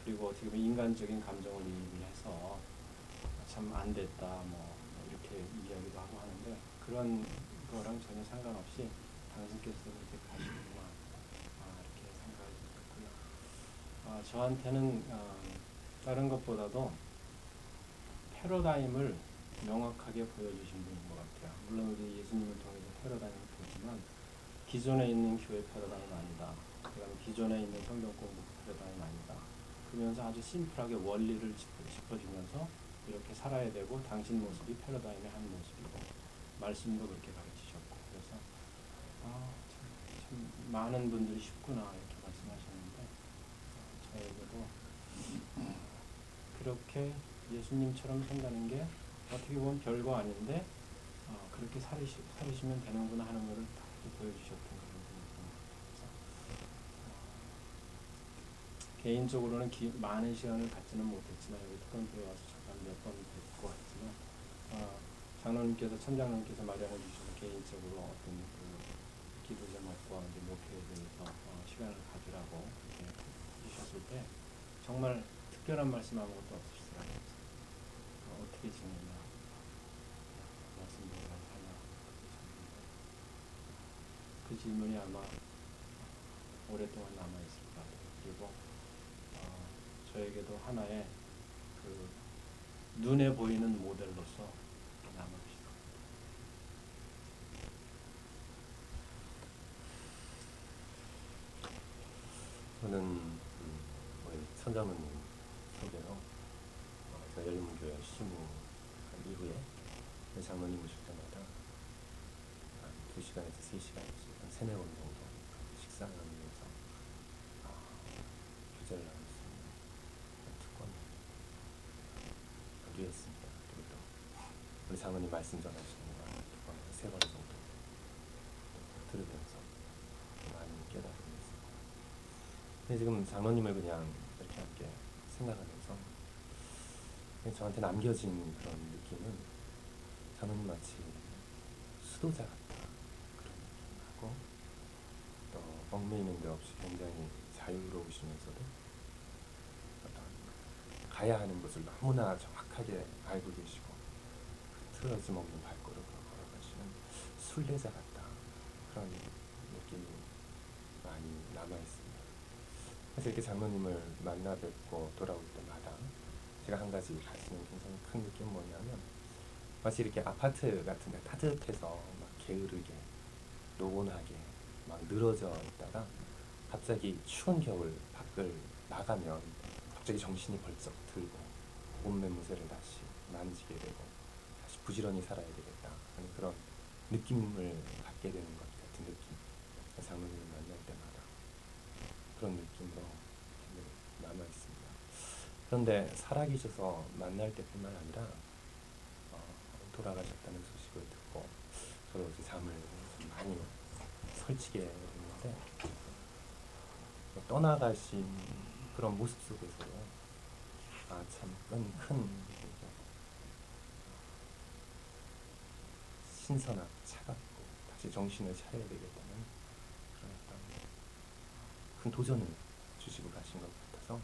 그리고 어떻게 보면 인간적인 감정을 이입을 해서 참 안 됐다 뭐 이렇게 이야기도 하고 하는데 그런 거랑 전혀 상관없이 당신께서도 이렇게 가시는구나 이렇게 생각이 들었고요. 저한테는 다른 것보다도 패러다임을 명확하게 보여주신 분인 것 같아요. 물론 우리 예수님을 통해서 패러다임을 보지만 기존에 있는 교회 패러다임 아니다. 그다음에 기존에 있는 성경 공부 패러다임 아니다. 그러면서 아주 심플하게 원리를 짚어주면서 이렇게 살아야 되고 당신 모습이 패러다임의 한 모습이고 말씀도 그렇게 가르치셨고 그래서 참 많은 분들이 쉽구나 이렇게 말씀하셨는데 저에게도 그렇게 예수님처럼 산다는 게 어떻게 보면 별거 아닌데 그렇게 살으시면 되는구나 하는 것을 다 보여주셨던 그런 분이구나. 그래서 개인적으로는 많은 시간을 갖지는 못했지만 여기 특검교회 와서 잠깐 몇 번 뵙고 했지만 장로님께서 천장로님께서 마련해 주셔서 개인적으로 어떤 그 기도 제목과 이제 목회에 대해서 시간을 가지라고 이렇게 해주셨을 때 정말 특별한 말씀 아무것도 없으시더라고요. 어떻게 지내냐, 말씀대로 하냐 그 질문이 아마 오랫동안 남아 있을 것 같아요. 그리고 저에게도 하나의 그 눈에 보이는 모델로서 남아 있을 것 같아요. 저는 우리 선장님 소개로 제가 열린문교회 시무한 이후에 장로님 오실 때마다 한 2시간에서 3시간씩 한 3-4번 정도 식사를 하면서 교제를 나눌 수 있는 특권을 누렸습니다. 그리고 또 우리 장로님 말씀 전하시는 거 특권을 3번 정도 들으면서 많은 깨달음이 있었고 근데 지금 장로님을 그냥 이렇게 함께 생각하면서 저한테 남겨진 그런 느낌은 저는 마치 수도자 같다 그런 느낌하고, 또 얽매이는 데 없이 굉장히 자유로우시면서도 어떤 가야 하는 곳을 너무나 정확하게 알고 계시고 틀어짐 없는 발걸음으로 걸어가시는 순례자 같다 그런 느낌이 많이 남아있습니다. 그래서 이렇게 장로님을 만나 뵙고 돌아올 때마다 제가 한 가지 가지는 굉장히 큰 느낌은 뭐냐면, 마치 이렇게 아파트 같은 데 따뜻해서 막 게으르게 노곤하게 막 늘어져 있다가 갑자기 추운 겨울 밖을 나가면 갑자기 정신이 벌쩍 들고 옷매무새를 다시 만지게 되고 다시 부지런히 살아야 되겠다 하는 그런 느낌을 갖게 되는 것 같은 느낌. 장로님을 만날 때마다 그런 느낌으로 남아 있습니다. 그런데 살아계셔서 만날 때뿐만 아니라 돌아가셨다는 소식을 듣고 저도 이제 잠을 좀 많이 설치게 됐는데, 떠나가신 그런 모습 속에서도 참 큰 신선하고 차갑고 다시 정신을 차려야 되겠다는 그런 어떤 큰 도전을 주시고 가신 것 같아서,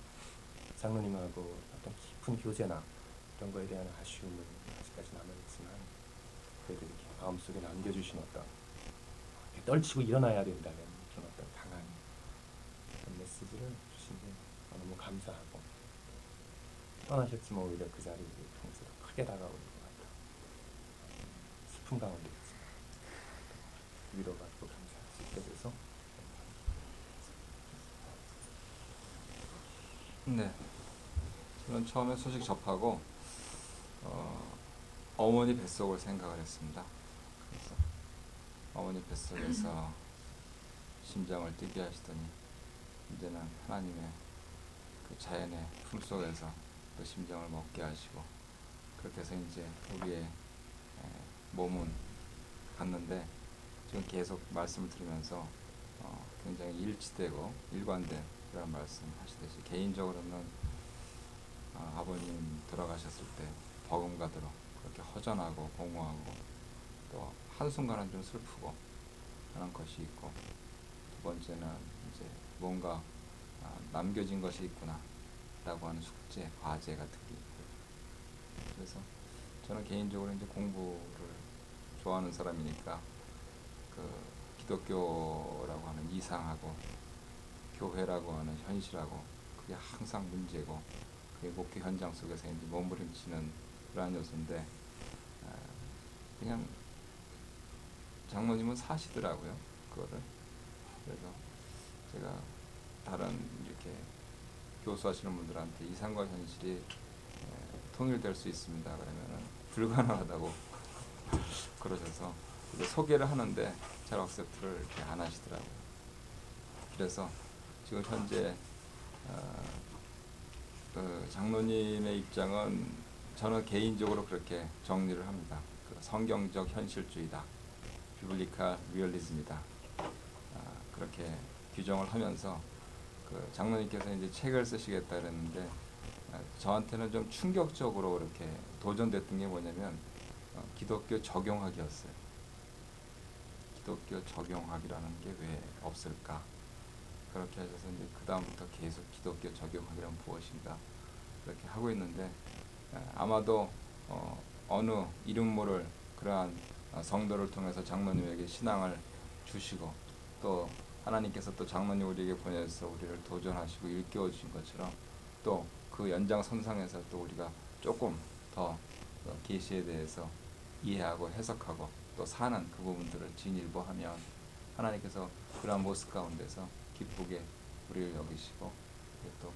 장로님하고 어떤 깊은 교제나 이런 거에 대한 아쉬움은 아직까지 남아있지만, 그래도 이렇게 마음속에 남겨주신 어떤 이렇게 떨치고 일어나야 된다는 그런 어떤 강한 그런 메시지를 주신 게 너무 감사하고, 떠나셨지만 오히려 그 자리를 통해서 더 크게 다가오는 것 같아 슬픔 가운데 있지만 위로받고 감사할 수 있게 돼서. 네, 저는 처음에 소식 접하고 어머니 뱃속을 생각을 했습니다. 그래서 어머니 뱃속에서 심장을 뛰게 하시더니 이제는 하나님의 그 자연의 품속에서 또 심장을 먹게 하시고, 그렇게 해서 이제 우리의 몸은 갔는데, 지금 계속 말씀을 들으면서 굉장히 일치되고 일관된 그런 말씀 하시듯이, 개인적으로는 아버님 돌아가셨을 때 버금가도록 그렇게 허전하고 공허하고 또 한순간은 좀 슬프고 하는 것이 있고, 두 번째는 이제 뭔가 남겨진 것이 있구나 라고 하는 숙제, 과제 같은 게 있고, 그래서 저는 개인적으로 이제 공부를 좋아하는 사람이니까 그 기독교라고 하는 이상하고 교회라고 하는 현실하고 그게 항상 문제고, 그게 목회 현장 속에서 이제 몸부림치는 그러한 요소인데, 그냥 장로님은 사시더라고요, 그거를. 그래서 제가 다른 이렇게 교수하시는 분들한테 이상과 현실이 통일될 수 있습니다 그러면은 불가능하다고 그러셔서 이제 소개를 하는데 잘 억셉트를 이렇게 안 하시더라고요. 그래서 지금 현재 그 장로님의 입장은 저는 개인적으로 그렇게 정리를 합니다. 그 성경적 현실주의다, 비블리칼 리얼리즘이다, 그렇게 규정을 하면서 그 장로님께서 이제 책을 쓰시겠다 그랬는데, 저한테는 좀 충격적으로 이렇게 도전됐던 게 뭐냐면 기독교 적용학이었어요. 기독교 적용학이라는 게 왜 없을까? 그렇게 하셔서 이제 그 다음부터 계속 기독교 적용학이란 무엇인가 그렇게 하고 있는데, 아마도 어느 이름 모를 그러한 성도를 통해서 장로님에게 신앙을 주시고, 또 하나님께서 또 장로님 우리에게 보내서 우리를 도전하시고 일깨워 주신 것처럼, 또 그 연장선상에서 또 우리가 조금 더 계시에 대해서 이해하고 해석하고 또 사는 그 부분들을 진일보하면 하나님께서 그러한 모습 가운데서 기쁘게 우리를 여기시고 또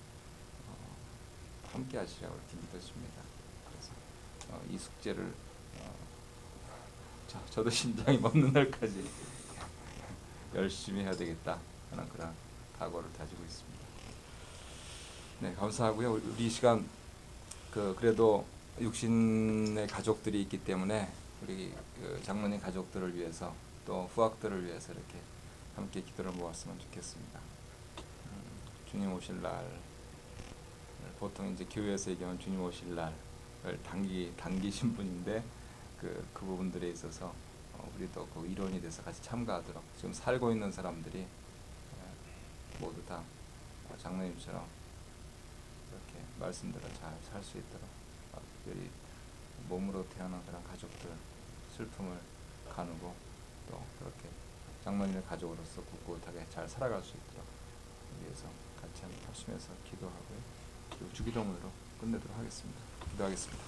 함께 하시라고 이렇게 믿으십니다. 그래서 이 숙제를 저도 심장이 멎는 날까지 열심히 해야 되겠다 하는 그런 각오를 다지고 있습니다. 네, 감사하고요. 우리 이 시간 그래도 육신의 가족들이 있기 때문에 우리 그 장로님 가족들을 위해서 또 후학들을 위해서 이렇게 함께 기도를 모았으면 좋겠습니다. 주님 오실 날, 보통 이제 교회에서 얘기하면 주님 오실 날 당기신 분인데 그 부분들에 있어서 우리도 그 일원이 돼서 같이 참가하도록 지금 살고 있는 사람들이 모두 다 장로님처럼 이렇게 말씀대로 잘 살 수 있도록 특별히 몸으로 태어난 그런 가족들 슬픔을 가누고 또 그렇게 장로님의 가족으로서 꿋꿋하게 잘 살아갈 수 있도록 위해서 같이 한번 하시면서 기도하고요. 그리고 주기도문으로 끝내도록 하겠습니다. 기도하겠습니다.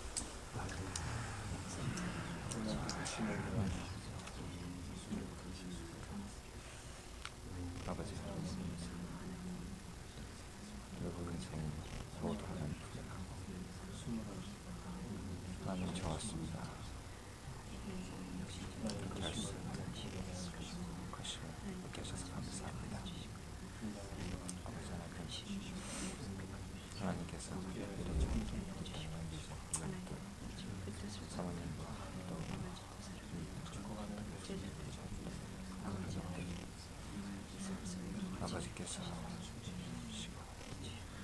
아버지, 여러분의 생일 모두 하나님 부탁하고 하나님 좋았습니다. 잘수 것임을 얻게 하셔서 감사합니다. 아버지 하나님께서 이런 사모님과 또 아버지께서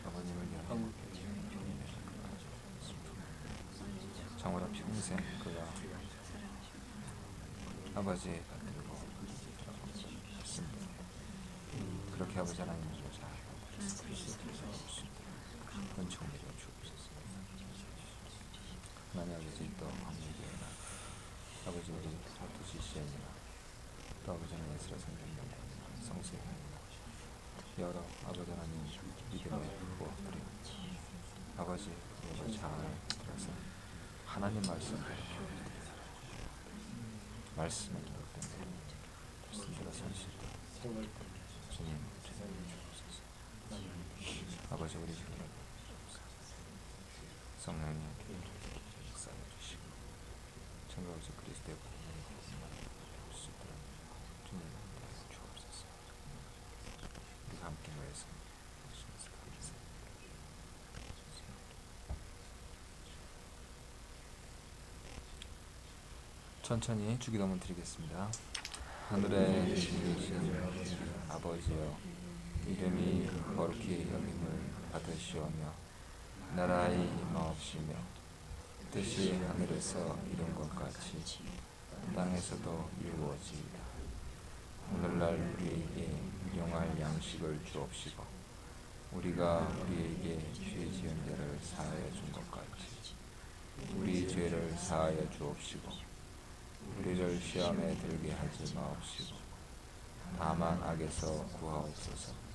아버님을 위하여 정말로 평생 그가 아버지의 곁으로 했습니다. 그렇게 아버지 하나님을 잘 은총을 주옵소서. 하나님 아버지 또 감리교회나 아버지 우리 도시 시행이나 또 아버지 하나님 예수라 성경이나 성수회나 여러 아버지 하나님 믿음의 부업들이 아버지 우리가 잘 들어서 하나님 말씀을 기록된 말씀대로 살 수 있도록 주님 주옵소서. 아버지 우리 교회 성령님 역사해 주시고 천국 오실 그리스도의 복음을 볼 수 있도록 주님 주옵소서. 우리가 함께 모여서 하시면서 감사합니다. 천천히 주기도문 드리겠습니다. 하늘에 계신 아버지여, 이름이 거룩히 여김을 받으시오며 나라의 임하옵시며 뜻이 하늘에서 이룬 것 같이 땅에서도 이루어지이다. 오늘날 우리에게 일용할 양식을 주옵시고 우리가 우리에게 죄 지은 자를 사하여 준 것 같이 우리 죄를 사하여 주옵시고 우리를 시험에 들게 하지 마옵시고 다만 악에서 구하옵소서.